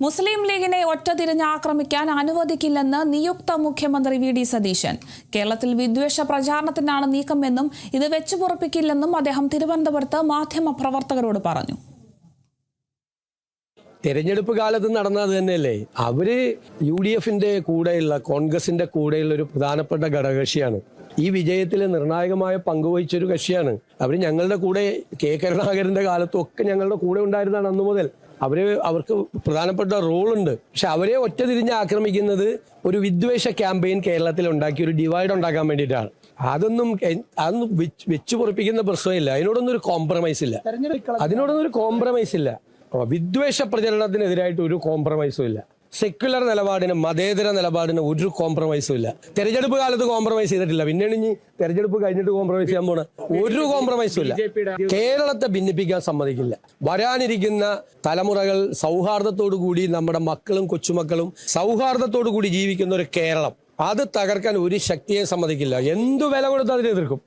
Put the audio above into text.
മുസ്ലിം ലീഗിനെ ഒറ്റതിരിഞ്ഞ് ആക്രമിക്കാൻ അനുവദിക്കില്ലെന്ന് നിയുക്ത മുഖ്യമന്ത്രി വി.ഡി. സതീശൻ. കേരളത്തിൽ വിദ്വേഷ പ്രചാരണത്തിനാണ് നീക്കമെന്നും ഇത് വെച്ചുപൊറുപ്പിക്കില്ലെന്നും അദ്ദേഹം തിരുവനന്തപുരത്ത് മാധ്യമപ്രവർത്തകരോട് പറഞ്ഞു. തെരഞ്ഞെടുപ്പ് കാലത്ത് നടന്നത് തന്നെയല്ലേ. അവര് UDFന്റെ കൂടെയുള്ള കോൺഗ്രസിന്റെ കൂടെയുള്ള ഒരു പ്രധാനപ്പെട്ട ഘടകകക്ഷിയാണ്. ഈ വിജയത്തിൽ നിർണായകമായ പങ്കുവഹിച്ചൊരു കക്ഷിയാണ്. അവർ ഞങ്ങളുടെ കൂടെ കെ കരുണാകരന്റെ കാലത്തും ഒക്കെ ഞങ്ങളുടെ കൂടെ ഉണ്ടായിരുന്നതാണ് അന്നു മുതൽ. അവർക്ക് പ്രധാനപ്പെട്ട റോളുണ്ട്. പക്ഷെ അവരെ ഒറ്റ തിരിഞ്ഞ് ആക്രമിക്കുന്നത് ഒരു വിദ്വേഷ ക്യാമ്പയിൻ കേരളത്തിൽ ഉണ്ടാക്കി ഒരു ഡിവൈഡ് ഉണ്ടാക്കാൻ വേണ്ടിയിട്ടാണ്. അതൊന്നും വെച്ചു പൊറപ്പിക്കുന്ന പ്രശ്നമില്ല. അതിനോടൊന്നും ഒരു കോംപ്രമൈസ് ഇല്ല. വിദ്വേഷ പ്രചരണത്തിനെതിരായിട്ട് ഒരു കോംപ്രമൈസും ഇല്ല. സെക്യുലർ നിലപാടിന്, മതേതര നിലപാടിന് ഒരു കോംപ്രമൈസും ഇല്ല. തെരഞ്ഞെടുപ്പ് കാലത്ത് കോംപ്രമൈസ് ചെയ്തിട്ടില്ല. പിന്നെയാണ് ഇനി തെരഞ്ഞെടുപ്പ് കഴിഞ്ഞിട്ട് കോംപ്രമൈസ് ചെയ്യാൻ പോണ. ഒരു കോംപ്രമൈസും ഇല്ല. കേരളത്തെ ഭിന്നിപ്പിക്കാൻ സമ്മതിക്കില്ല. വരാനിരിക്കുന്ന തലമുറകൾ സൗഹാർദ്ദത്തോടു കൂടി, നമ്മുടെ മക്കളും കൊച്ചുമക്കളും സൗഹാർദ്ദത്തോടു കൂടി ജീവിക്കുന്ന ഒരു കേരളം, അത് തകർക്കാൻ ഒരു ശക്തിയെ സമ്മതിക്കില്ല. എന്തു വില കൊടുത്ത് അതിനെ എതിർക്കും.